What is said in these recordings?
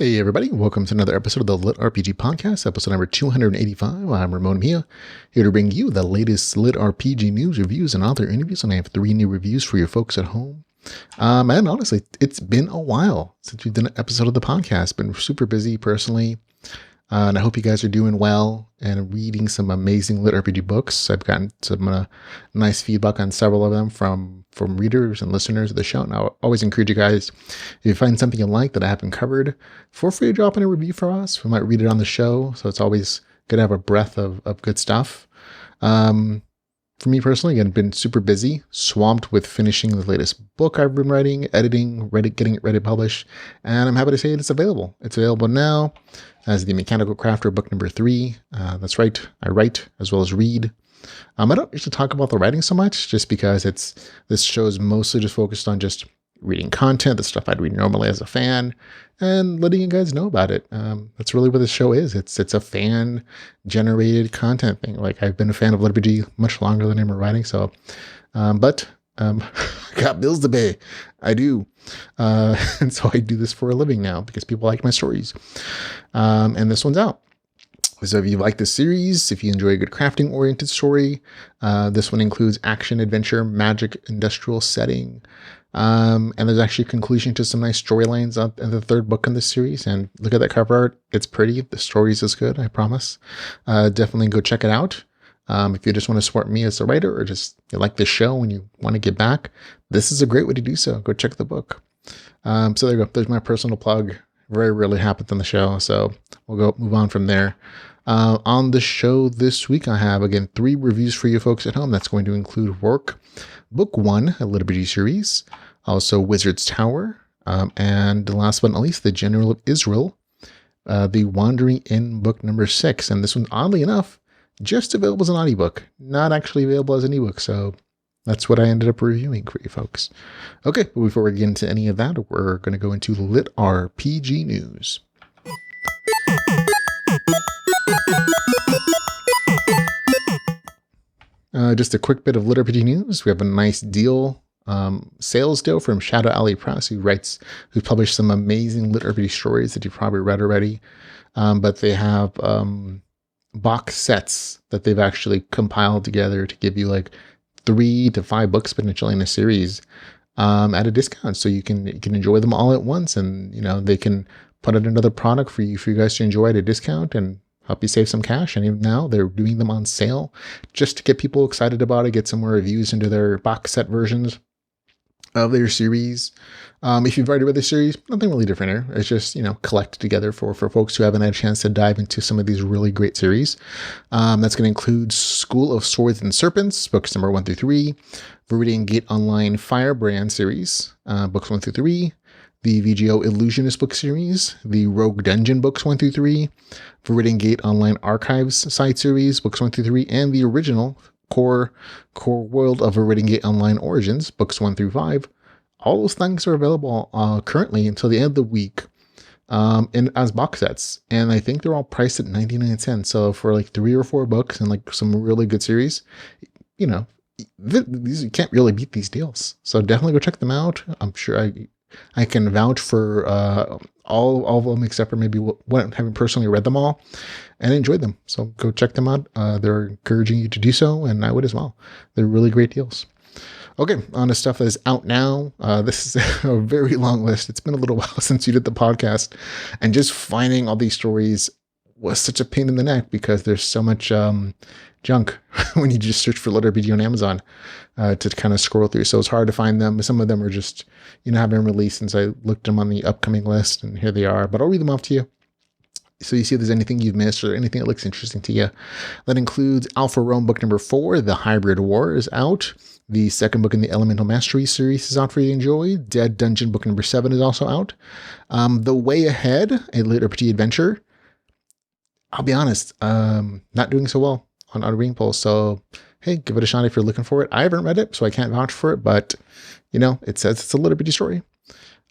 Hey everybody, welcome to another episode of the LitRPG podcast, episode number 285. I'm Ramon Mejia, here to bring you the latest LitRPG news, reviews, and author interviews, and I have 3 new reviews for you folks at home. And honestly, it's been a while since we've done an episode of the podcast. Been super busy personally, and I hope you guys are doing well and reading some amazing LitRPG books. I've gotten some nice feedback on several of them from readers and listeners of the show. And I always encourage you guys, if you find something you like that I haven't covered, feel free to drop in a review for us. We might read it on the show, so it's always good to have a breath of good stuff. For me personally, again, been super busy, swamped with finishing the latest book I've been writing, editing, getting it ready to publish, and I'm happy to say it's available. It's available now as The Mechanical Crafter, book number 3. That's right, I write as well as read. I don't usually talk about the writing so much, just because this show is mostly just focused on just reading content, the stuff I'd read normally as a fan, and letting you guys know about it. That's really what this show is. It's a fan-generated content thing. Like, I've been a fan of LitRPG much longer than I'm writing, so, but I got bills to pay. I do. And so I do this for a living now because people like my stories. And this one's out. So if you like this series, if you enjoy a good crafting-oriented story, this one includes action, adventure, magic, industrial setting. And there's actually a conclusion to some nice storylines in the 3rd book in this series. And look at that cover art. It's pretty. The story's as good, I promise. Definitely go check it out. If you just want to support me as a writer, or just you like the show and you want to get back, this is a great way to do so. Go check the book. So there you go. There's my personal plug. Very rarely happens on the show, so we'll move on from there. On the show this week, I have, again, 3 reviews for you folks at home. That's going to include Rorkh, Book 1, a LitRPG series, also Wizard's Tower, and last but not least, The General of Izril, The Wandering Inn, book number 6. And this one, oddly enough, just available as an audiobook, not actually available as an ebook, so that's what I ended up reviewing for you folks. Okay, but before we get into any of that, we're going to go into LitRPG news. Just a quick bit of LitRPG news. We have a nice deal, sales deal from Shadow Alley Press, who published some amazing LitRPG stories that you've probably read already. But they have box sets that they've actually compiled together to give you like 3 to 5 books potentially in a series at a discount, so you can enjoy them all at once, and they can put out another product for you guys to enjoy at a discount and help you save some cash. And even now they're doing them on sale just to get people excited about it, get some more reviews into their box set versions of their series. If you've already read the series, nothing really different here. It's just, collected together for folks who haven't had a chance to dive into some of these really great series. That's going to include School of Swords and Serpents, books number 1 through 3, Viridian Gate Online Firebrand series, books 1 through 3, the VGO Illusionist book series, the Rogue Dungeon books 1 through 3, Viridian Gate Online Archives side series, books 1 through 3, and the original core world of Viridian Gate Online Origins, books 1 through 5. All those things are available currently until the end of the week as box sets. And I think they're all priced at 99 cents. So for like 3 or 4 books and like some really good series, these, you can't really beat these deals. So definitely go check them out. I'm sure I can vouch for all of them except for maybe one, having personally read them all and enjoyed them. So go check them out. They're encouraging you to do so, and I would as well. They're really great deals. Okay, on to stuff that is out now. This is a very long list. It's been a little while since you did the podcast, and just finding all these stories was such a pain in the neck because there's so much junk when you just search for LitRPG on Amazon to kind of scroll through. So it's hard to find them. Some of them are just, haven't been released since I looked them on the upcoming list, and here they are. But I'll read them off to you, so you see if there's anything you've missed or anything that looks interesting to you. That includes Alpha Rome book number 4, The Hybrid War, is out. The 2nd book in the Elemental Mastery series is out for you to enjoy. Dead Dungeon book number 7 is also out. The Way Ahead, a LitRPG adventure. I'll be honest, not doing so well on reading polls. So, hey, give it a shot if you're looking for it. I haven't read it, so I can't vouch for it, but, it says it's a LitRPG story.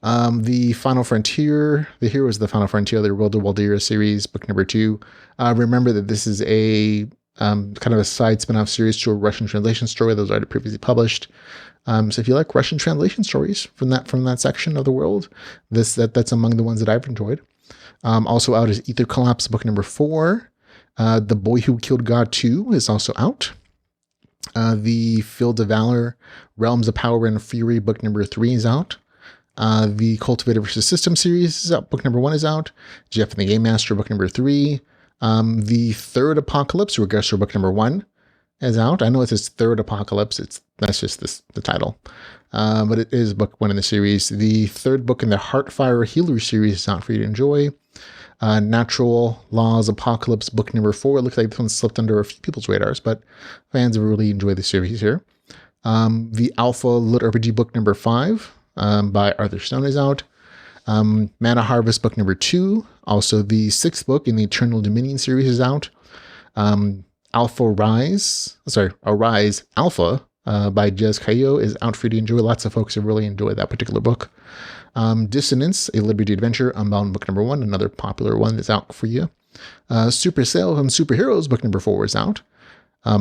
The Final Frontier, The Heroes of the Final Frontier, the World of Waldera series, book number 2. Remember that this is a kind of a side spin-off series to a Russian translation story that was already previously published. So if you like Russian translation stories from that section of the world, that's among the ones that I've enjoyed. Also out is Ether Collapse, book number 4. The Boy Who Killed God 2 is also out. The Field of Valor, Realms of Power and Fury, book number 3 is out. The Cultivator vs. System series is out. Book number 1 is out. Jeff and the Game Master, book number 3. The Third Apocalypse, Regressor, book number 1 is out. I know it says Third Apocalypse. That's just the title. But it is book 1 in the series. The third book in the Heartfire Healer series is out for you to enjoy. Natural Laws Apocalypse, book number 4. It looks like this one slipped under a few people's radars, but fans have really enjoyed the series here. The Alpha LitRPG book number 5 by Arthur Stone is out. Mana Harvest book number 2. Also, the 6th book in the Eternal Dominion series is out. Arise Alpha by Jez Cayo is out for you to enjoy. Lots of folks have really enjoyed that particular book. Dissonance, a Liberty Adventure, Unbound book number 1, another popular one that's out for you. Supercell and Superheroes book number 4 is out.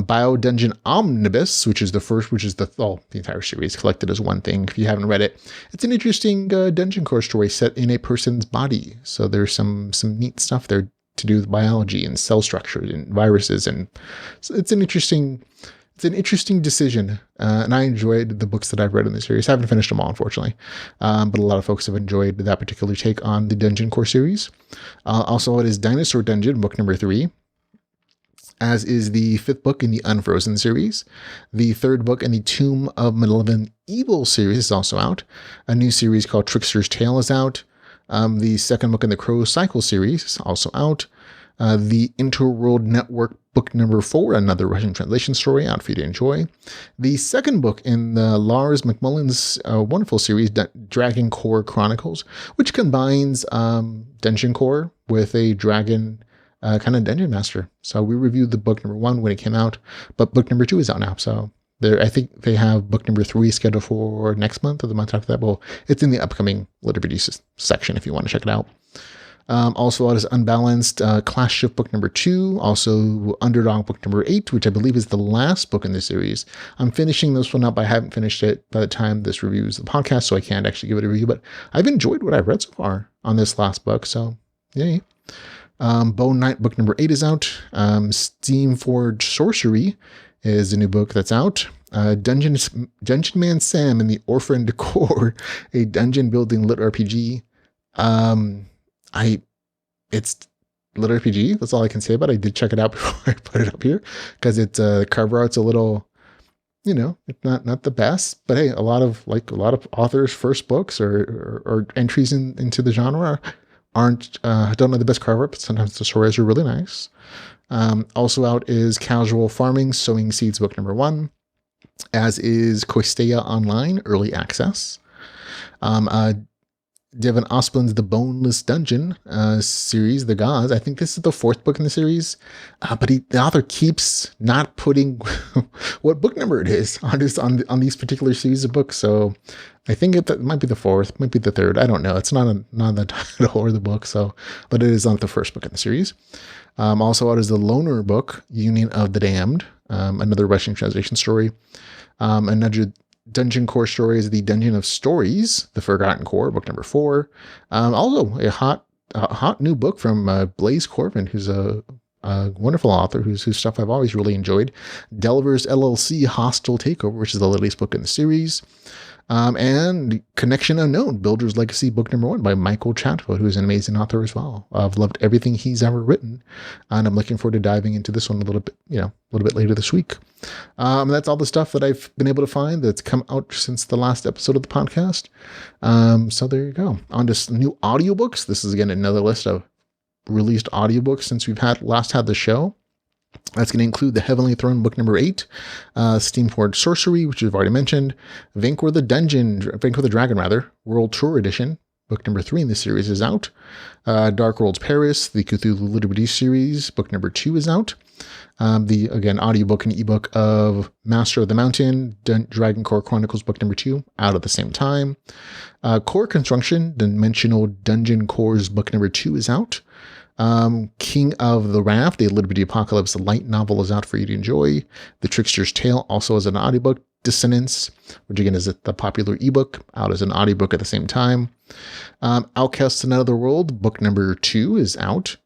Bio Dungeon Omnibus, which is the entire series collected as one thing. If you haven't read it, it's an interesting dungeon core story set in a person's body. So there's some neat stuff there to do with biology and cell structure and viruses, and so it's an interesting decision. And I enjoyed the books that I've read in the series. I haven't finished them all, unfortunately, but a lot of folks have enjoyed that particular take on the Dungeon Core series. Also, it is Dinosaur Dungeon, book number 3. As is the 5th book in the Unfrozen series. The 3rd book in the Tomb of Malevolent Evil series is also out. A new series called Trickster's Tale is out. The 2nd book in the Crow Cycle series is also out. The Interworld Network book number 4, another Russian translation story, out for you to enjoy. The 2nd book in the Lars McMullen's wonderful series, Dragon Core Chronicles, which combines Dungeon Core with a dragon kind of dungeon master. So we reviewed the book number 1 when it came out, but book number 2 is out now. So I think they have book number 3 scheduled for next month or the month after that. Well, it's in the upcoming LitRPG section if you want to check it out. Also out is Unbalanced Class Shift book number 2. Also Underdog book number 8, which I believe is the last book in the series. I'm finishing this one up. I haven't finished it by the time this reviews the podcast, so I can't actually give it a review, but I've enjoyed what I've read so far on this last book. So yay. Bone Knight book number 8 is out. Steamforged Sorcery is a new book that's out. Dungeon Man Sam and the Orphaned Core, a dungeon building lit RPG. It's lit RPG. That's all I can say about it. I did check it out before I put it up here because it's cover art's a little, it's not the best, but hey, a lot of authors' first books or entries into the genre don't know the best cover, but sometimes the stories are really nice. Also out is Casual Farming Sowing Seeds book number 1, as is Koistea Online Early Access. Devin Osplin's The Boneless Dungeon series, The Gods. I think this is the 4th book in the series, but the author keeps not putting what book number it is on these particular series of books. So I think it might be the 4th, might be the 3rd. I don't know. It's not the title or the book. So, but it is not the 1st book in the series. Also out is the Loner book, Union of the Damned, another Russian translation story. Another Dungeon Core story is the Dungeon of Stories, The Forgotten Core, book number 4. Also a hot new book from Blaze Corbin, who's a wonderful author whose stuff I've always really enjoyed. Delvers LLC Hostile Takeover, which is the latest book in the series. And Connection Unknown, Builder's Legacy, book number 1 by Michael Chatfield, who's an amazing author as well. I've loved everything he's ever written, and I'm looking forward to diving into this one a little bit later this week. That's all the stuff that I've been able to find that's come out since the last episode of the podcast. So there you go. On to new audiobooks. This is again another list of released audiobooks since we've last had the show. That's going to include The Heavenly Throne, book number 8, Steamforged Sorcery, which we've already mentioned, Vanquish the Dragon, World Tour Edition, book number 3 in the series is out. Dark Worlds Paris, the Cthulhu LitRPG series, book number 2 is out. The audiobook and ebook of Master of the Mountain, Dragon Core Chronicles, book number 2, out at the same time. Core Construction, Dimensional Dungeon Cores, book number 2 is out. King of the Raft, a LitRPG Apocalypse light novel, is out for you to enjoy. The Trickster's Tale, also as an audiobook. Dissonance, which again is the popular ebook, out as an audiobook at the same time. Outcast and Another World, book number 2 is out.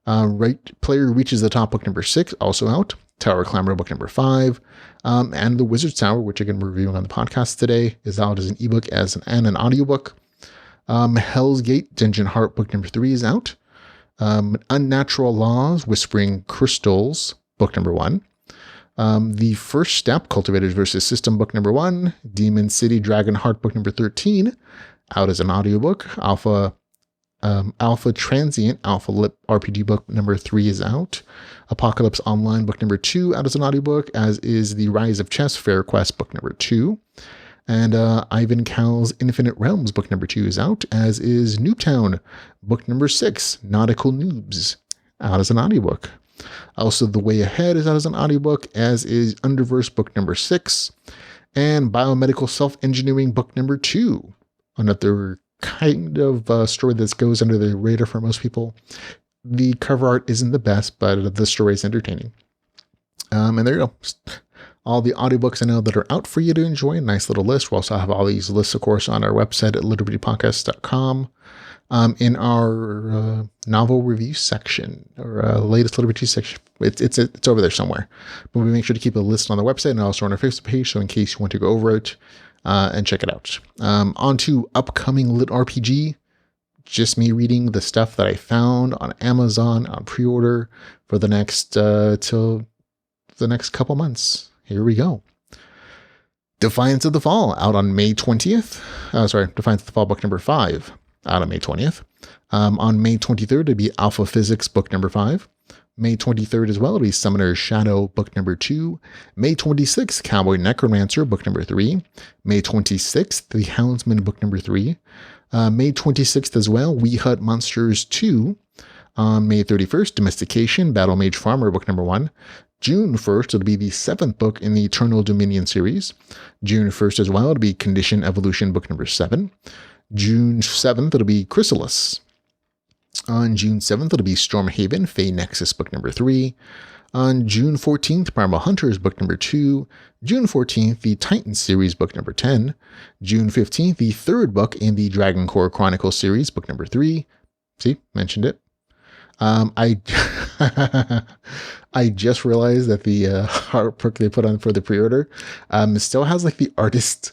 Right Player Reaches the Top, book number 6, also out. Tower Climber, book number 5. And The Wizard's Tower, which again we're reviewing on the podcast today, is out as an ebook and an audiobook. Hell's Gate, Dungeon Heart, book number 3 is out. Unnatural Laws, Whispering Crystals, book number 1. The First Step, Cultivators versus System, book number 1. Demon City, Dragon Heart, book number 13, out as an audiobook. Alpha Transient, Alpha LitRPG book number 3 is out. Apocalypse Online, book number 2, out as an audiobook, as is The Rise of Chess, Fair Quest, book number 2. And Ivan Cowell's Infinite Realms, book number 2 is out, as is Noobtown, book number 6, Nautical Noobs, out as an audiobook. Also, The Way Ahead is out as an audiobook, as is Underverse, book number 6, and Biomedical Self-Engineering, book number 2. Another kind of story that goes under the radar for most people. The cover art isn't the best, but the story is entertaining. And there you go. All the audiobooks I know that are out for you to enjoy. A nice little list. We also have all these lists, of course, on our website at litrpgpodcast.com. In our novel review section, or latest LitRPG section. It's over there somewhere. But we make sure to keep a list on the website and also on our Facebook page, so in case you want to go over it and check it out. On to upcoming LitRPG. Just me reading the stuff that I found on Amazon on pre-order for the next till the next couple months. Here we go. Defiance of the Fall, out on May 20th. Defiance of the Fall, book number 5, out on May 20th. On May 23rd, it'll be Alpha Physics, book number 5. May 23rd as well, it'll be Summoner's Shadow, book number 2. May 26th, Cowboy Necromancer, book number 3. May 26th, The Houndsman, book number 3. May 26th as well, We Hunt Monsters 2. On May 31st, Domestication, Battle Mage Farmer, book number 1. June 1st, it'll be the 7th book in the Eternal Dominion series. June 1st as well, it'll be Condition Evolution, book number 7. June 7th, it'll be Chrysalis. On June 7th, it'll be Stormhaven, Fey Nexus, book number 3. On June 14th, Primal Hunters, book number 2. June 14th, the Titan series, book number 10. June 15th, the 3rd book in the Dragon Core Chronicles series, book number 3. See, mentioned it. I just realized that the artwork they put on for the pre-order still has like the artist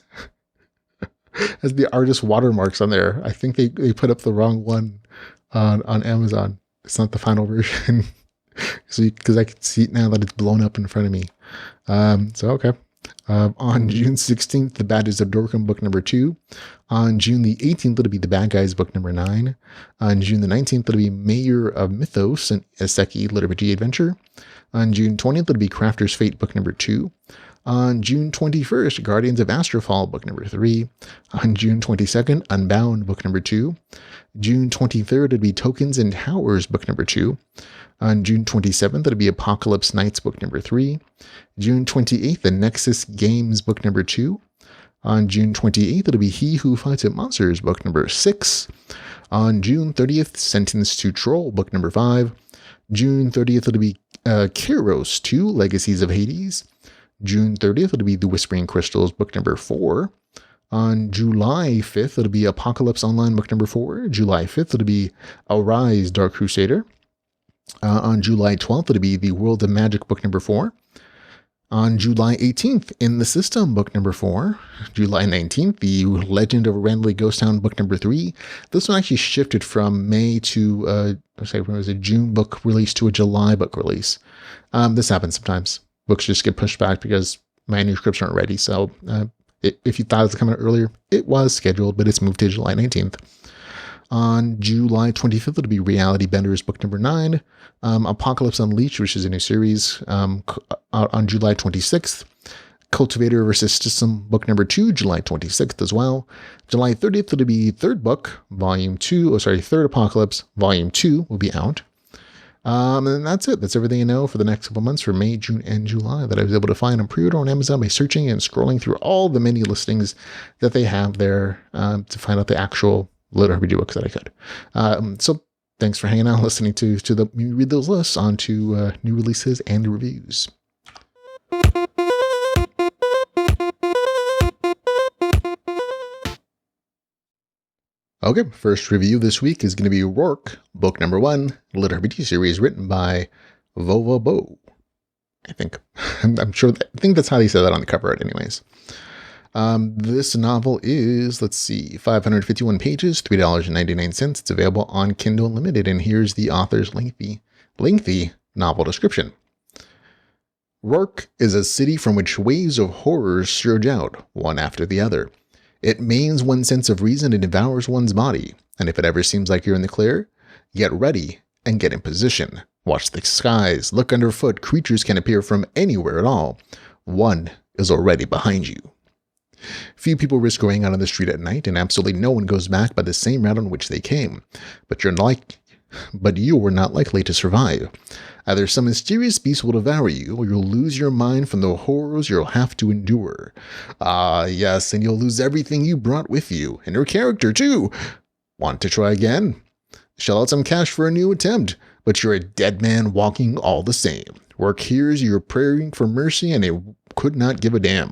has the artist watermarks on there. I think they put up the wrong one on Amazon. It's not the final version. So because I can see it now that it's blown up in front of me. Okay. On June 16th, The Badges of Dorkham, book number 2. On June the 18th, it'll be The Bad Guys, book number 9. On June the 19th, it'll be Mayor of Mythos, an Iseki LitRPG adventure. On June 20th, it'll be Crafter's Fate, book number 2. On June 21st, Guardians of Astrofall, book number 3. On June 22nd, Unbound, book number 2. June 23rd, it'll be Tokens and Towers, book number 2. On June 27th, it'll be Apocalypse Nights, book number 3. June 28th, The Nexus Games, book number 2. On June 28th, it'll be He Who Fights at Monsters, book number 6. On June 30th, Sentenced to Troll, book number 5. June 30th, it'll be Kairos 2, Legacies of Hades. June 30th, it'll be The Whispering Crystals, book number 4. On July 5th, it'll be Apocalypse Online, book number 4. July 5th, it'll be Arise, Dark Crusader. On July 12th, it'll be The World of Magic, book number 4. On July 18th, In the System, book number 4. July 19th, The Legend of Randomly Ghost Town, book number 3. This one actually shifted from May to, a June book release to a July book release. This happens sometimes. Books just get pushed back because manuscripts aren't ready. So if you thought it was coming out earlier, it was scheduled, but it's moved to July 19th. On July 25th, it'll be Reality Benders, book number 9. Apocalypse Unleashed, which is a new series, out on July 26th. Cultivator versus System, book number 2, July 26th as well. July 30th, it'll be Third Apocalypse, Volume 2 will be out. And that's it. That's everything I know for the next couple months for May, June, and July that I was able to find on pre-order on Amazon by searching and scrolling through all the many listings that they have there to find out the actual LitRPG books that I could. So thanks for hanging out, listening to me read those lists on to new releases and reviews. Okay, first review this week is going to be Rorkh, book number 1, LitRPG series written by Vova Bo. I think. I'm sure. I think that's how they said that on the cover art, anyways. This novel is, let's see, 551 pages, $3.99. It's available on Kindle Unlimited, and here's the author's lengthy novel description. Rorkh is a city from which waves of horrors surge out, one after the other. It mains one's sense of reason and devours one's body, and if it ever seems like you're in the clear, get ready and get in position. Watch the skies, look underfoot, creatures can appear from anywhere at all. One is already behind you. Few people risk going out on the street at night, and absolutely no one goes back by the same route on which they came. But you were not likely to survive. Either some mysterious beast will devour you, or you'll lose your mind from the horrors you'll have to endure. Ah, yes, and you'll lose everything you brought with you, and your character, too. Want to try again? Shell out some cash for a new attempt, but you're a dead man walking all the same. Rorkh hears you're praying for mercy, and it could not give a damn.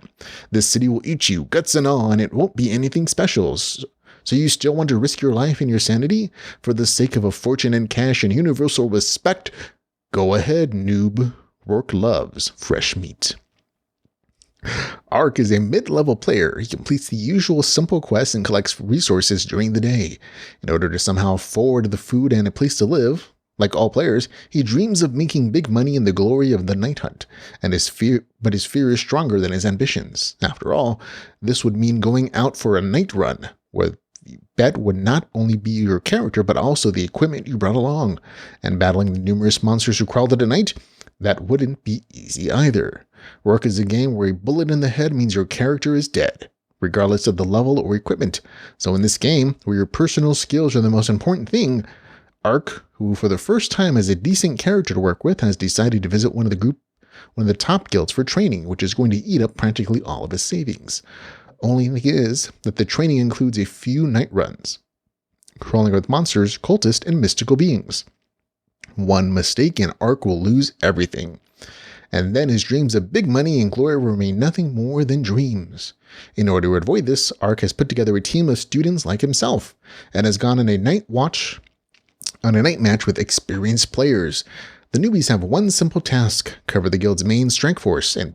This city will eat you, guts and all, and it won't be anything special. So you still want to risk your life and your sanity for the sake of a fortune and cash and universal respect? Go ahead, noob. Rorkh loves fresh meat. Ark is a mid-level player. He completes the usual simple quests and collects resources during the day. In order to somehow afford the food and a place to live, like all players, he dreams of making big money in the glory of the night hunt, and his fear is stronger than his ambitions. After all, this would mean going out for a night run, where the bet would not only be your character, but also the equipment you brought along, and battling the numerous monsters who crawled at night. That wouldn't be easy either. Rorkh is a game where a bullet in the head means your character is dead, regardless of the level or equipment. So in this game, where your personal skills are the most important thing, Ark, who for the first time has a decent character to work with, has decided to visit one of the top guilds for training, which is going to eat up practically all of his savings. Only thing is that the training includes a few night runs, crawling with monsters, cultists, and mystical beings. One mistake and Ark will lose everything. And then his dreams of big money and glory will remain nothing more than dreams. In order to avoid this, Ark has put together a team of students like himself, and has gone on a night match with experienced players. The newbies have one simple task: cover the guild's main strike force, and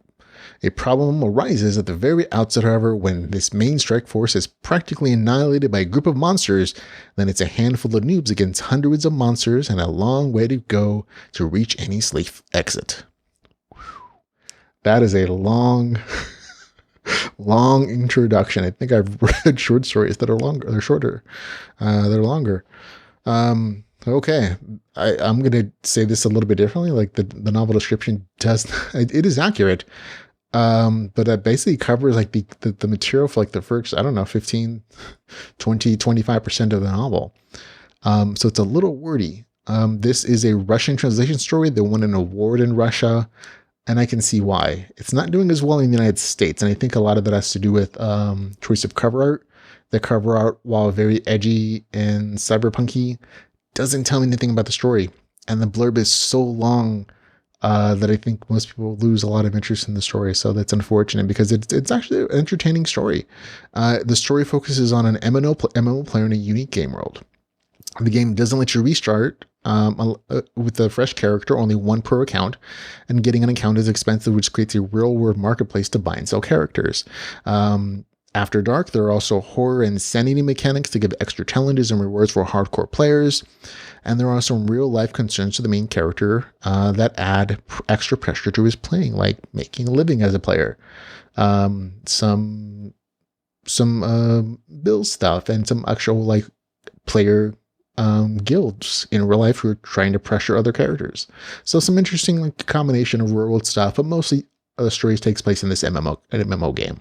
a problem arises at the very outset. However, when this main strike force is practically annihilated by a group of monsters, then it's a handful of noobs against hundreds of monsters and a long way to go to reach any safe exit. That is a long introduction. I think I've read short stories that are longer. They're shorter. They're longer. Okay, I'm going to say this a little bit differently. Like the novel description it is accurate. But that basically covers like the material for like the first, I don't know, 15, 20, 25% of the novel. So it's a little wordy. This is a Russian translation story that won an award in Russia, and I can see why. It's not doing as well in the United States, and I think a lot of that has to do with choice of cover art. The cover art, while very edgy and cyberpunky, doesn't tell me anything about the story, and the blurb is so long that I think most people lose a lot of interest in the story. So that's unfortunate, because it's actually an entertaining story. The story focuses on an MMO player in a unique game world. The game doesn't let you restart with a fresh character, only one per account, and getting an account is expensive, which creates a real-world marketplace to buy and sell characters. After dark, there are also horror and sanity mechanics to give extra challenges and rewards for hardcore players. And there are some real-life concerns to the main character that add extra pressure to his playing, like making a living as a player. Some bill stuff, and some actual like player guilds in real life who are trying to pressure other characters. So some interesting like combination of real-world stuff, but mostly the stories takes place in this MMO game.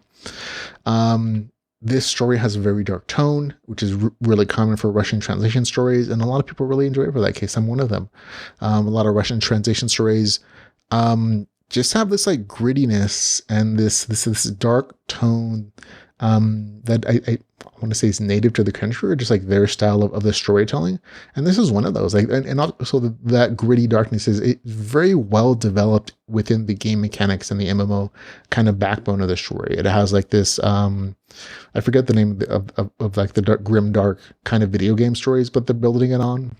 This story has a very dark tone, which is really common for Russian translation stories, and a lot of people really enjoy it for that case. I'm one of them. A lot of Russian translation stories just have this like grittiness and this dark tone that I want to say is native to the country, or just like their style of the storytelling. And this is one of those. Like, and also that gritty darkness is very well developed within the game mechanics and the MMO kind of backbone of the story. It has like this, I forget the name of like the grim dark kind of video game stories, but they're building it on.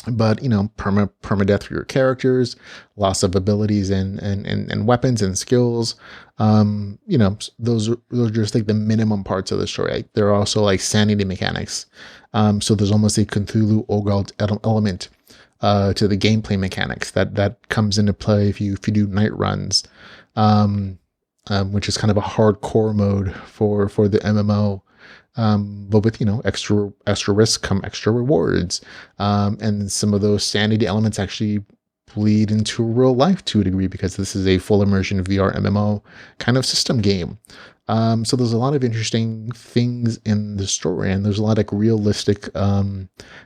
But permadeath for your characters, loss of abilities and weapons and skills. Those are just like the minimum parts of the story. Like, there are also like sanity mechanics. So there's almost a Cthulhu Ogre element to the gameplay mechanics that comes into play if you do night runs, which is kind of a hardcore mode for the MMO. But with extra risk come extra rewards, and some of those sanity elements actually bleed into real life to a degree, because this is a full immersion VR MMO kind of system game. So there's a lot of interesting things in the story, and there's a lot of realistic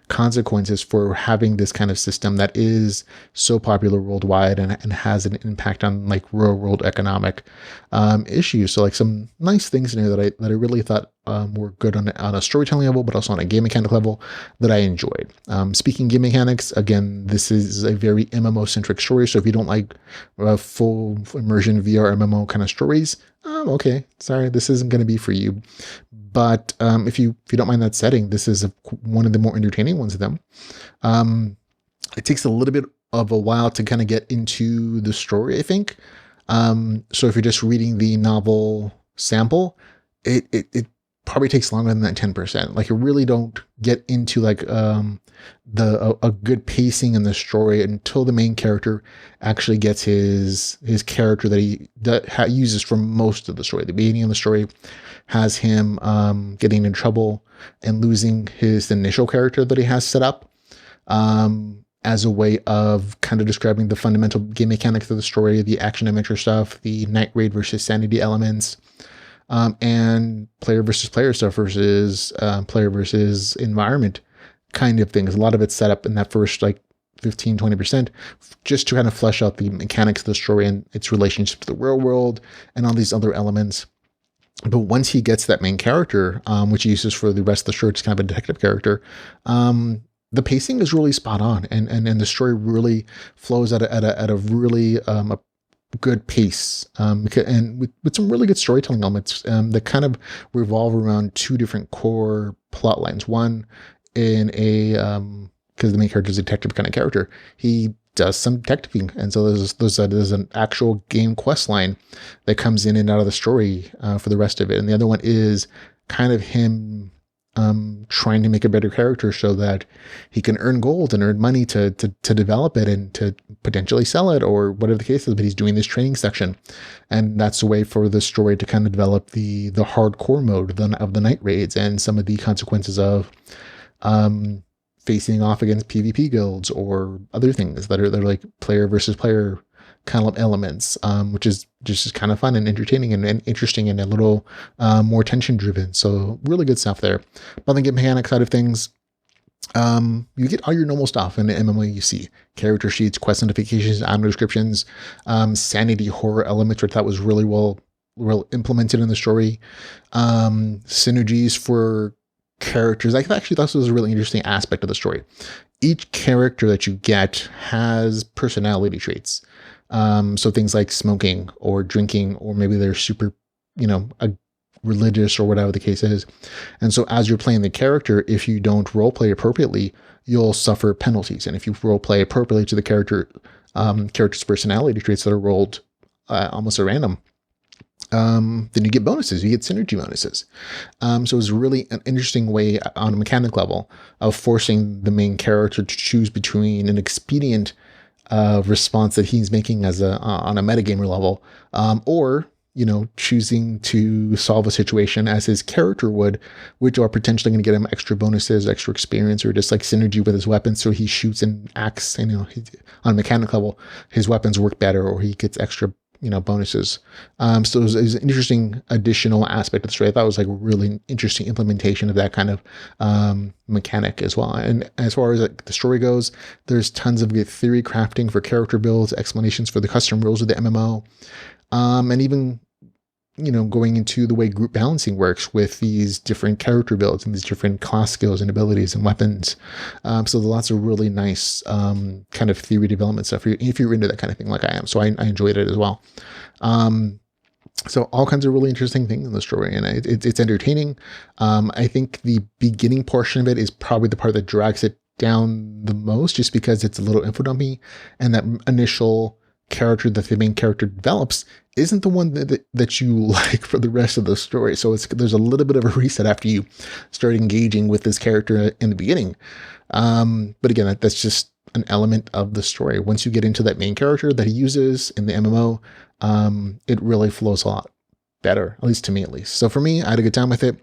consequences for having this kind of system that is so popular worldwide and has an impact on like real world economic issues. So like some nice things in here that I really thought were good on a storytelling level, but also on a game mechanic level that I enjoyed. Speaking game mechanics, again, this is a very MMO centric story. So if you don't like full immersion VR MMO kind of stories, okay, sorry, this isn't going to be for you. But if you don't mind that setting, this is one of the more entertaining ones of them. It takes a little bit of a while to kind of get into the story, I think. So if you're just reading the novel sample, it probably takes longer than that 10%. Like, you really don't get into like a good pacing in the story until the main character actually gets his character that he uses for most of the story. The beginning of the story has him getting in trouble and losing his initial character that he has set up, as a way of kind of describing the fundamental game mechanics of the story, the action adventure stuff, the night raid versus sanity elements, and player versus player stuff versus player versus environment kind of things. A lot of it's set up in that first like 15-20% just to kind of flesh out the mechanics of the story and its relationship to the real world and all these other elements. But once he gets that main character, which he uses for the rest of the story, it's kind of a detective character, the pacing is really spot on, and the story really flows at a really a good pace, and with some really good storytelling elements that kind of revolve around two different core plot lines. One, in a because the main character is a detective kind of character, he does some detectiving, and so there's an actual game quest line that comes in and out of the story for the rest of it. And the other one is kind of him trying to make a better character so that he can earn gold and earn money to develop it and to potentially sell it or whatever the case is. But he's doing this training section, and that's a way for the story to kind of develop the hardcore mode of the night raids and some of the consequences of facing off against PvP guilds or other things that are like player versus player kind of elements, which is just kind of fun and entertaining and interesting and a little more tension driven. So really good stuff there. But on the game mechanic side of things, you get all your normal stuff in the MMO. You see character sheets, quest notifications, item descriptions, sanity horror elements, which I thought was really well implemented in the story, synergies for characters. I actually thought this was a really interesting aspect of the story. Each character that you get has personality traits. So things like smoking or drinking, or maybe they're super, religious or whatever the case is. And so as you're playing the character, if you don't roleplay appropriately, you'll suffer penalties. And if you roleplay appropriately to the character's personality traits that are rolled almost at random, then you get bonuses. You get synergy bonuses. So it was really an interesting way on a mechanic level of forcing the main character to choose between an expedient response that he's making as on a metagamer level, or choosing to solve a situation as his character would, which are potentially going to get him extra bonuses, extra experience, or just like synergy with his weapons. So he shoots and acts, on a mechanic level, his weapons work better, or he gets extra bonuses. So it was an interesting additional aspect of the story. I thought it was like a really interesting implementation of that kind of mechanic as well. And as far as the story goes, there's tons of good theory crafting for character builds, explanations for the custom rules of the MMO, and even going into the way group balancing works with these different character builds and these different class skills and abilities and weapons. So there's lots of really nice kind of theory development stuff if you're into that kind of thing like I am. So I enjoyed it as well. So all kinds of really interesting things in the story, and it's entertaining. I think the beginning portion of it is probably the part that drags it down the most, just because it's a little info dumpy, and that initial character that the main character develops isn't the one that you like for the rest of the story. So there's a little bit of a reset after you start engaging with this character in the beginning. But again, that's just an element of the story. Once you get into that main character that he uses in the MMO, it really flows a lot better, at least to me, at least. So for me, I had a good time with it.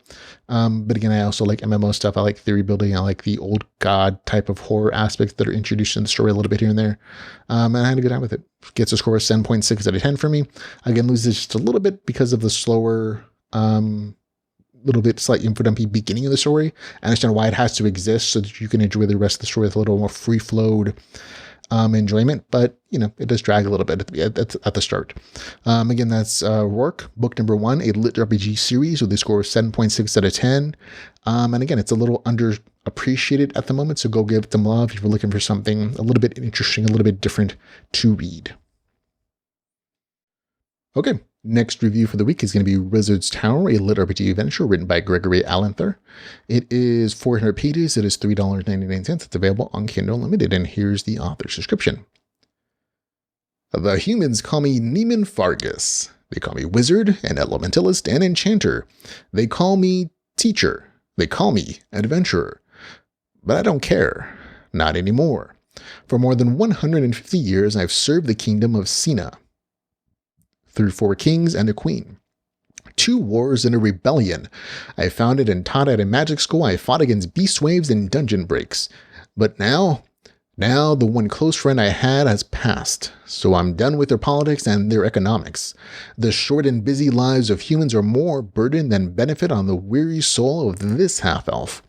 But again, I also like MMO stuff. I like theory building. I like the old god type of horror aspects that are introduced in the story a little bit here and there. And I had a good time with it. Gets a score of 7.6 out of 10 for me. Again, loses just a little bit because of the slower, little bit slightly info dumpy beginning of the story. I understand why it has to exist so that you can enjoy the rest of the story with a little more free-flowed enjoyment, but it does drag a little bit at the start. Again, that's Rorkh, book number 1, a LitRPG series with a score of 7.6 out of 10. And again, it's a little underappreciated at the moment, so go give it some love if you're looking for something a little bit interesting, a little bit different to read. Okay, next review for the week is going to be Wizard's Tower, a LitRPG adventure written by Gregory Allenther. It is 400 pages. It is $3.99. It's available on Kindle Unlimited, and here's the author's description. The humans call me Neiman Fargus. They call me wizard, an elementalist, and enchanter. They call me teacher. They call me adventurer. But I don't care. Not anymore. For more than 150 years, I've served the kingdom of Sina, through 4 kings and a queen. 2 wars and a rebellion. I founded and taught at a magic school. I fought against beast waves and dungeon breaks. But now the one close friend I had has passed, so I'm done with their politics and their economics. The short and busy lives of humans are more burden than benefit on the weary soul of this half-elf.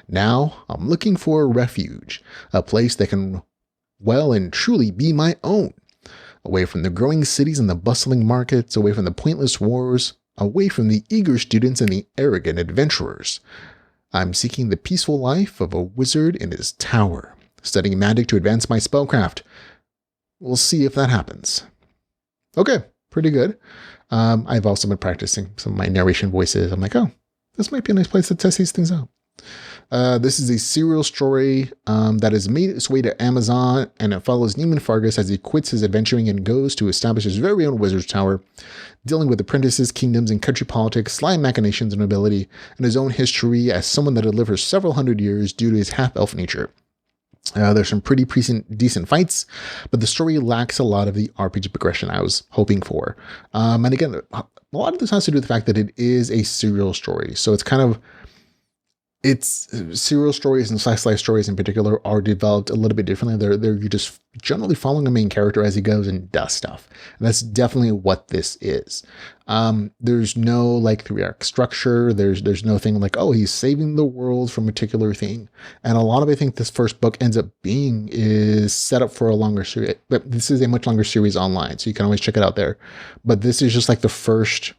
Now I'm looking for a refuge, a place that can well and truly be my own. Away from the growing cities and the bustling markets, away from the pointless wars, away from the eager students and the arrogant adventurers. I'm seeking the peaceful life of a wizard in his tower, studying magic to advance my spellcraft. We'll see if that happens. Okay, pretty good. I've also been practicing some of my narration voices. I'm like, oh, this might be a nice place to test these things out. This is a serial story that has made its way to Amazon, and it follows Neiman Fargus as he quits his adventuring and goes to establish his very own wizard's tower, dealing with apprentices, kingdoms, and country politics, sly machinations and nobility, and his own history as someone that had lived for several hundred years due to his half-elf nature. There's some pretty decent fights, but the story lacks a lot of the RPG progression I was hoping for. And again, a lot of this has to do with the fact that it is a serial story, so it's serial stories and slice life stories in particular are developed a little bit differently. You're just generally following a main character as he goes and does stuff. And that's definitely what this is. There's no like 3-arc structure. There's no thing like, oh, he's saving the world from a particular thing. And a lot of I think this first book ends up being is set up for a longer series. But this is a much longer series online, so you can always check it out there. But this is just like the first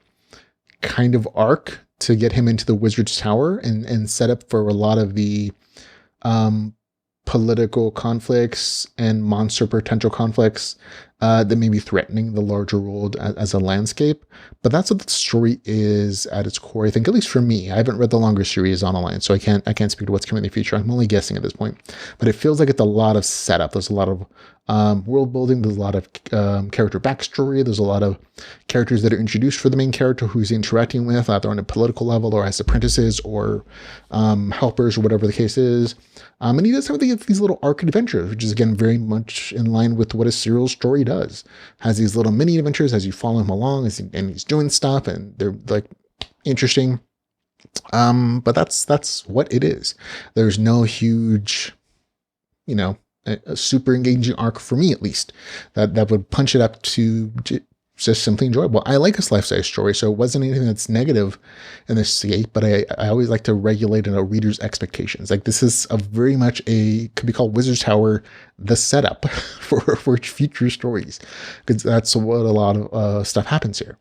kind of arc to get him into the Wizard's Tower and set up for a lot of the political conflicts and monster potential conflicts that may be threatening the larger world as a landscape. But that's what the story is at its core, I think, at least for me. I haven't read the longer series online, so I can't speak to what's coming in the future. I'm only guessing at this point. But it feels like it's a lot of setup. There's a lot of world building. There's a lot of character backstory. There's a lot of characters that are introduced for the main character who's interacting with, either on a political level or as apprentices or helpers or whatever the case is. And he does have these little arc adventures, which is, again, very much in line with what a serial story does. Has these little mini adventures as you follow him along and he's doing stuff, and they're like interesting. But that's what it is. There's no huge, a super engaging arc for me, at least, that would punch it up to just simply enjoyable. I like this life-size story, so it wasn't anything that's negative in this state, but I always like to regulate a reader's expectations. Like, this is very much could be called Wizard's Tower, the setup for future stories, because that's what a lot of stuff happens here.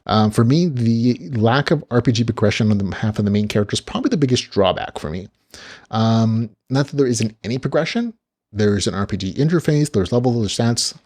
For me, the lack of RPG progression on the half of the main character is probably the biggest drawback for me. Not that there isn't any progression. There's an RPG interface, there's levels, there's stats,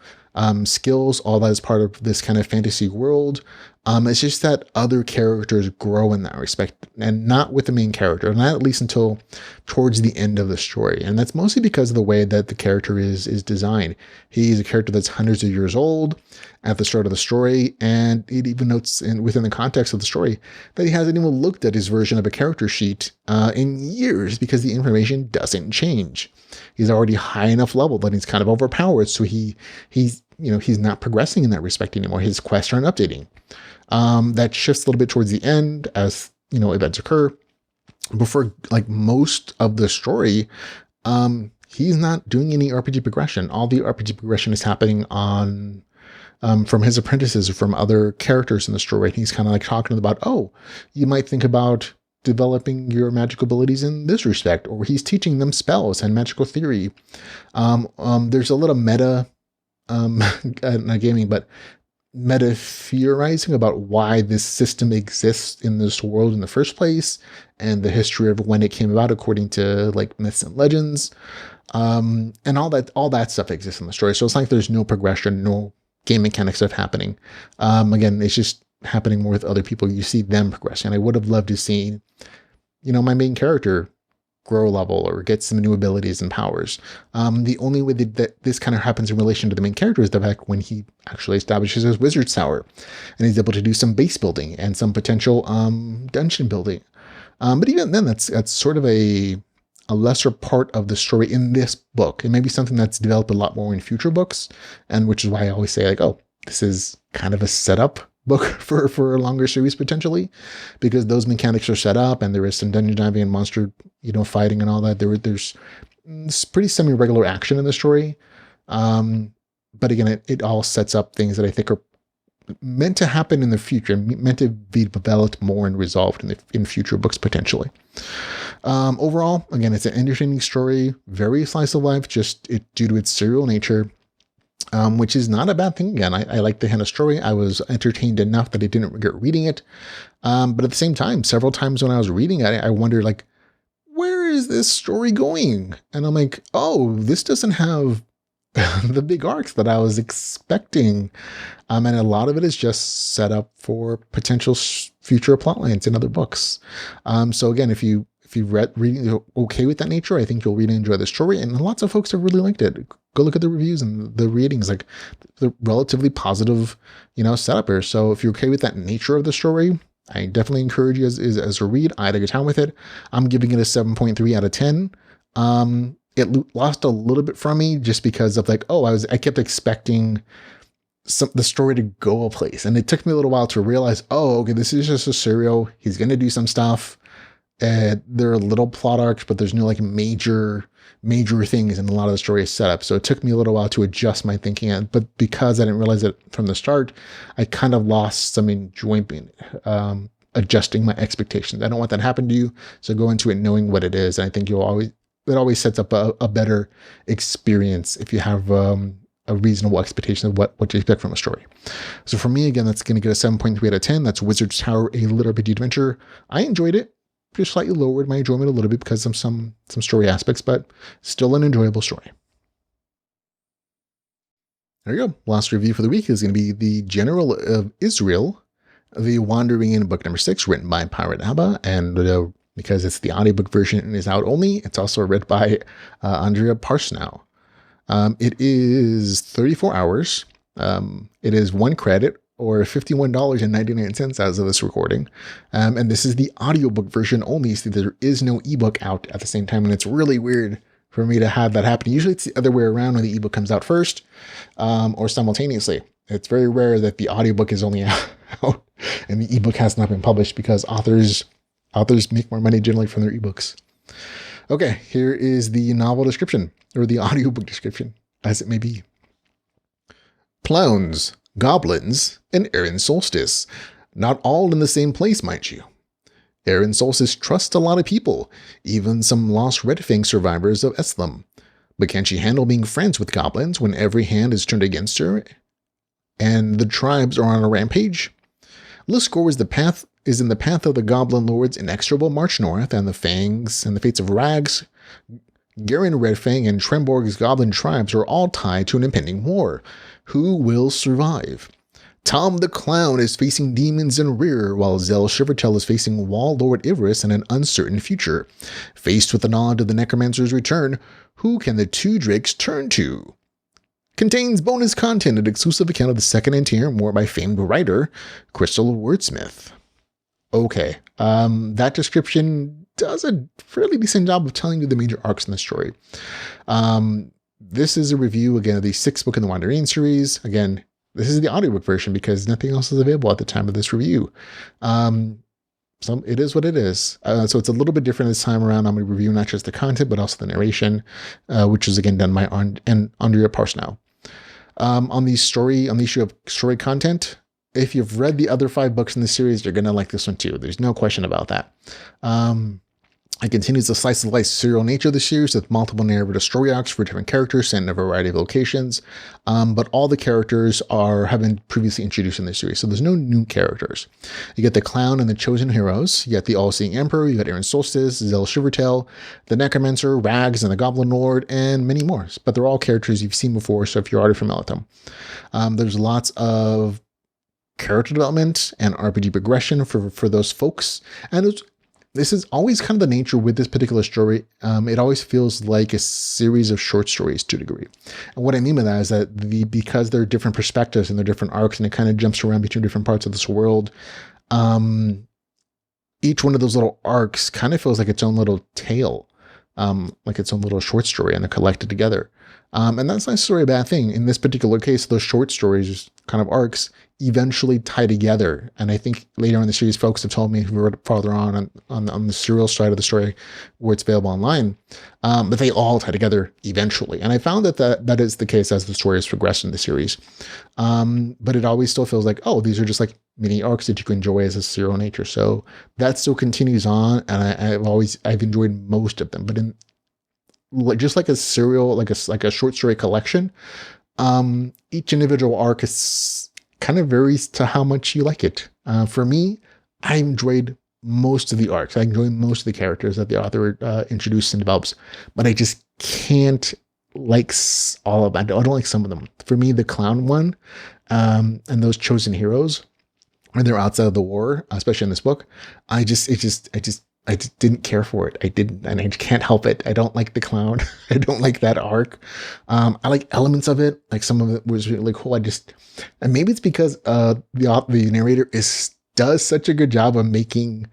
skills, all that is part of this kind of fantasy world. It's just that other characters grow in that respect, and not with the main character, not at least until towards the end of the story. And that's mostly because of the way that the character is designed. He's a character that's hundreds of years old at the start of the story, and it even notes within the context of the story that he hasn't even looked at his version of a character sheet in years because the information doesn't change. He's already high enough level that he's kind of overpowered, so he's not progressing in that respect anymore. His quests aren't updating. That shifts a little bit towards the end as events occur. But for like most of the story, he's not doing any RPG progression. All the RPG progression is happening on from his apprentices or from other characters in the story. And he's kind of like talking about, oh, you might think about developing your magical abilities in this respect, or he's teaching them spells and magical theory. There's a little meta, not gaming, but meta theorizing about why this system exists in this world in the first place, and the history of when it came about according to like myths and legends, and all that stuff exists in the story. So it's like there's no progression, no game mechanic stuff happening. Again, it's just happening more with other people. You see them progressing. I would have loved to see, my main character grow level or get some new abilities and powers. The only way that this kind of happens in relation to the main character is the fact when he actually establishes his wizard's tower and he's able to do some base building and some potential dungeon building. But even then, that's sort of a lesser part of the story in this book. It may be something that's developed a lot more in future books, and which is why I always say like, oh, this is kind of a setup book for a longer series potentially, because those mechanics are set up and there is some dungeon diving and monster fighting and all that. There's pretty semi-regular action in the story, but again, it all sets up things that I think are meant to happen in the future, meant to be developed more and resolved in future books potentially. Overall, again, it's an entertaining story, very slice of life, just due to its serial nature. Which is not a bad thing. Again, I like the kind of story. I was entertained enough that I didn't regret reading it. But at the same time, several times when I was reading it, I wondered like, where is this story going? And I'm like, oh, this doesn't have the big arcs that I was expecting. And a lot of it is just set up for potential future plot lines in other books. So again, if you reading okay with that nature, I think you'll really enjoy the story. And lots of folks have really liked it. Go look at the reviews and the ratings, like the relatively positive, setup here. So if you're okay with that nature of the story, I definitely encourage you as a read. I had a good time with it. I'm giving it a 7.3 out of 10. It lost a little bit from me just because of like, I kept expecting the story to go a place. And it took me a little while to realize, okay, this is just a serial. He's going to do some stuff. There are little plot arcs, but there's no like major things, and a lot of the story is set up. So it took me a little while to adjust my thinking. But because I didn't realize it from the start, I kind of lost some enjoyment adjusting my expectations. I don't want that to happen to you. So go into it knowing what it is. And I think it always sets up a better experience if you have a reasonable expectation of what you expect from a story. So for me, again, that's going to get a 7.3 out of 10. That's Wizard's Tower, a LitRPG adventure. I enjoyed it. Just slightly lowered my enjoyment a little bit because of some story aspects, but still an enjoyable story. There you go. Last review for the week is going to be The General of Izril, The Wandering In, book number 6, written by Pirate Abba, and because it's the audiobook version and is out only, it's also read by Andrea Parsnow. It is 34 hours. It is 1 credit, or $51.99 as of this recording. And this is the audiobook version only, so there is no ebook out at the same time. And it's really weird for me to have that happen. Usually it's the other way around when the ebook comes out first, or simultaneously. It's very rare that the audiobook is only out and the ebook has not been published, because authors make more money generally from their ebooks. Okay, here is the novel description, or the audiobook description, as it may be. Clowns, goblins, and Aaron Solstice. Not all in the same place, mind you. Aaron Solstice trusts a lot of people, even some lost Red Fang survivors of Eslam. But can she handle being friends with goblins when every hand is turned against her and the tribes are on a rampage? Liskor is in the path of the Goblin Lord's inexorable march north, and the Fangs and the fates of Rags, Garen Redfang, and Tremborg's goblin tribes are all tied to an impending war. Who will survive? Tom the Clown is facing demons in rear, while Zel Shivertel is facing Wall Lord Ivris in an uncertain future. Faced with the knowledge of the Necromancer's return, who can the two Drakes turn to? Contains bonus content and exclusive account of the second interior war by famed writer Crystal Wordsmith. Okay, that description does a fairly decent job of telling you the major arcs in the story. This is a review, again, of the 6th book in the Wandering series. Again, this is the audiobook version because nothing else is available at the time of this review. So it is what it is. So it's a little bit different this time around. I'm going to review not just the content, but also the narration, which is again done by Andrea Parsnow. On the issue of story content, if you've read the other 5 books in the series, you're going to like this one too. There's no question about that. It continues the slice of life serial nature of the series with multiple narrative story arcs for different characters and a variety of locations. But all the characters have been previously introduced in the series, so there's no new characters. You get the Clown and the Chosen Heroes. You get the All-Seeing Emperor. You got Aaron Solstice, Zel Shivertel, the Necromancer, Rags, and the Goblin Lord, and many more. But they're all characters you've seen before, so if you're already familiar with them. There's lots of character development and RPG progression for those folks, and this is always kind of the nature with this particular story. It always feels like a series of short stories to a degree. And what I mean by that is that because there are different perspectives and there are different arcs and it kind of jumps around between different parts of this world, each one of those little arcs kind of feels like its own little tale, like its own little short story, and they're collected together. And that's not necessarily a bad thing. In this particular case, those short stories, kind of arcs, eventually tie together. And I think later in the series, folks have told me who were farther on the serial side of the story where it's available online, but they all tie together eventually. And I found that is the case as the story has progressed in the series. But it always still feels like, oh, these are just like mini arcs that you can enjoy as a serial nature. So that still continues on. And I've enjoyed most of them, but just like a serial, like a short story collection, each individual arc is kind of varies to how much you like it. For me, I enjoyed most of the arcs. I enjoyed most of the characters that the author introduced and develops, but I just can't like all of them. I don't like some of them. For me, the Clown one, and those Chosen Heroes, when they're outside of the war, especially in this book, I just didn't care for it. I didn't, and I can't help it. I don't like the Clown. I don't like that arc. I like elements of it. Like some of it was really cool. And maybe it's because the narrator does such a good job of making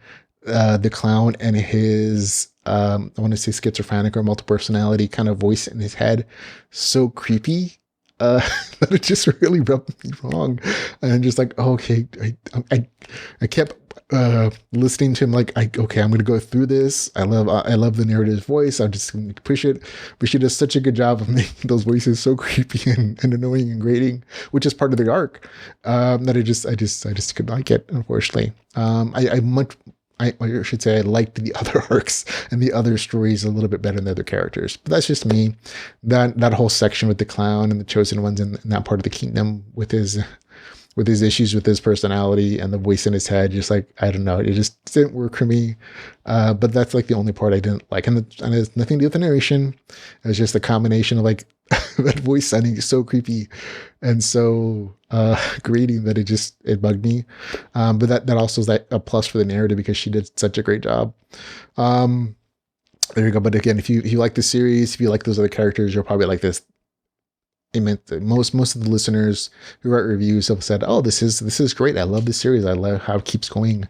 the Clown and his I want to say schizophrenic or multiple personality kind of voice in his head so creepy. That it just really rubbed me wrong. And just like, oh, okay, I kept listening to him like, okay, I'm going to go through this. I love the narrator's voice. I'm just going to push it. But she does such a good job of making those voices so creepy and annoying and grating, which is part of the arc, that I just couldn't like it, unfortunately. I should say I liked the other arcs and the other stories a little bit better than the other characters. But that's just me. That whole section with the Clown and the Chosen Ones in that part of the kingdom with his issues with his personality and the voice in his head, just like, I don't know, it just didn't work for me. But that's like the only part I didn't like. And it has nothing to do with the narration. It was just a combination of like that voice sounding so creepy and so grating that it bugged me. But that also is like a plus for the narrative because she did such a great job. There you go. But again, if you like the series, if you like those other characters, you'll probably like this. Most of the listeners who write reviews have said, "Oh, this is great. I love this series. I love how it keeps going."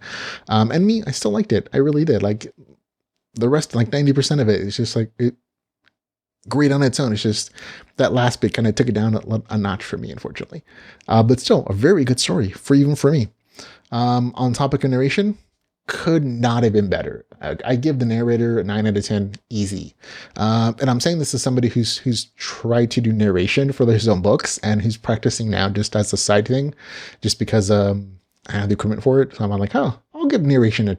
And me, I still liked it. I really did. Like the rest, like 90% of it, is just like it great on its own. It's just that last bit kind of took it down a notch for me, unfortunately. But still, a very good story even for me. On topic of narration, could not have been better. I give the narrator a 9 out of 10 easy. And I'm saying this as somebody who's tried to do narration for his own books and who's practicing now just as a side thing, just because I have the equipment for it. So I'm like, oh, I'll give narrating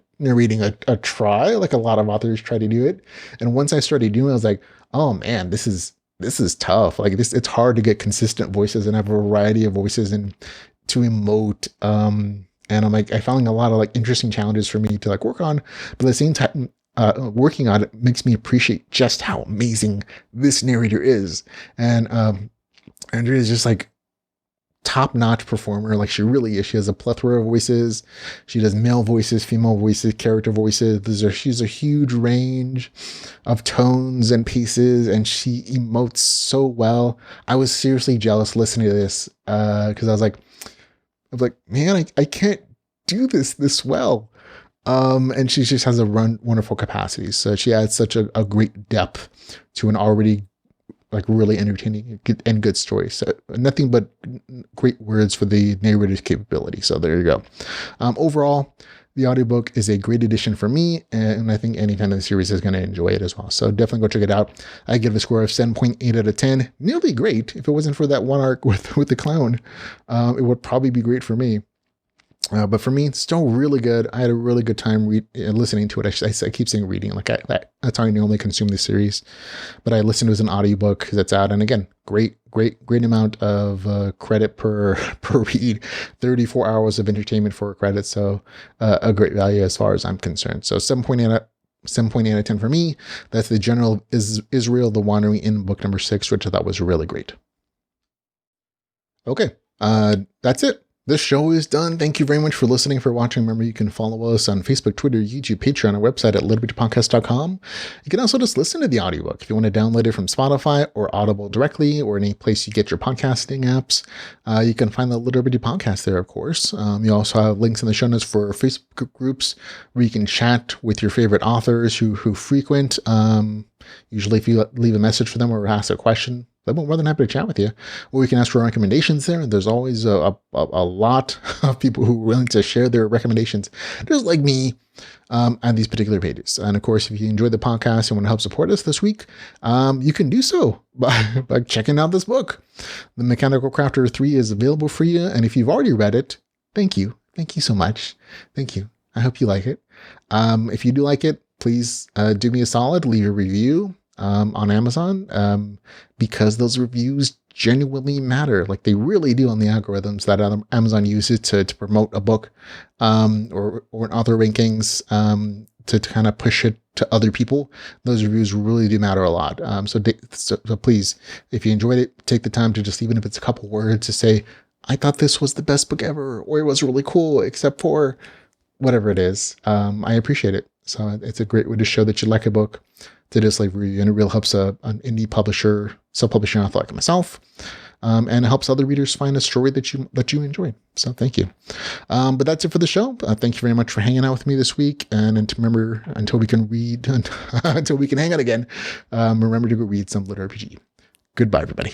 a try, like a lot of authors try to do it. And once I started doing it, I was like, oh man, this is tough. Like it's hard to get consistent voices and have a variety of voices and to emote, and I'm like, I found a lot of like interesting challenges for me to like work on, but at the same time, working on it makes me appreciate just how amazing this narrator is. And Andrea is just like top-notch performer. Like she really is. She has a plethora of voices. She does male voices, female voices, character voices. She's a huge range of tones and pieces, and she emotes so well. I was seriously jealous listening to this because I was like, man, I can't do this well. And she just has a wonderful capacity. So she adds such a great depth to an already like really entertaining and good story. So nothing but great words for the narrator's capability. So there you go. Overall, the audiobook is a great addition for me, and I think any fan of the series is going to enjoy it as well. So definitely go check it out. I give it a score of 7.8 out of 10. Nearly great. If it wasn't for that one arc with the clown, it would probably be great for me. But for me, it's still really good. I had a really good time listening to it. I keep saying reading, like that's how I normally consume this series. But I listened to it as an audiobook because it's out. And again, great amount of credit per read. 34 hours of entertainment for a credit. So a great value as far as I'm concerned. So 7.8 out of 10 for me. That's the General Izril, the Wandering Inn, book number 6, which I thought was really great. Okay, that's it. This show is done. Thank you very much for listening, for watching. Remember, you can follow us on Facebook, Twitter, YouTube, Patreon, our website at litrpgpodcast.com. You can also just listen to the audiobook if you want to download it from Spotify or Audible directly, or any place you get your podcasting apps. You can find the LitRPG podcast there, of course. You also have links in the show notes for Facebook groups where you can chat with your favorite authors who frequent. Usually if you leave a message for them or ask a question, they'll be more than happy to chat with you. Or we can ask for recommendations there. There's always a lot of people who are willing to share their recommendations, just like me, on these particular pages. And of course, if you enjoyed the podcast and want to help support us this week, you can do so by checking out this book. The Mechanical Crafter 3 is available for you. And if you've already read it, thank you. Thank you so much. Thank you. I hope you like it. If you do like it, please do me a solid, leave a review on Amazon, because those reviews genuinely matter. Like they really do on the algorithms that Amazon uses to promote a book, or an author rankings, to kind of push it to other people. Those reviews really do matter a lot. So please, if you enjoyed it, take the time to just, even if it's a couple words, to say, I thought this was the best book ever, or it was really cool, except for whatever it is. I appreciate it. So it's a great way to show that you like a book, to just like review, and it really helps an indie publisher, self-publishing author like myself, and it helps other readers find a story that you enjoy. So thank you. But that's it for the show. Thank you very much for hanging out with me this week. And remember, until we can read, until we can hang out again, remember to go read some LitRPG. Goodbye, everybody.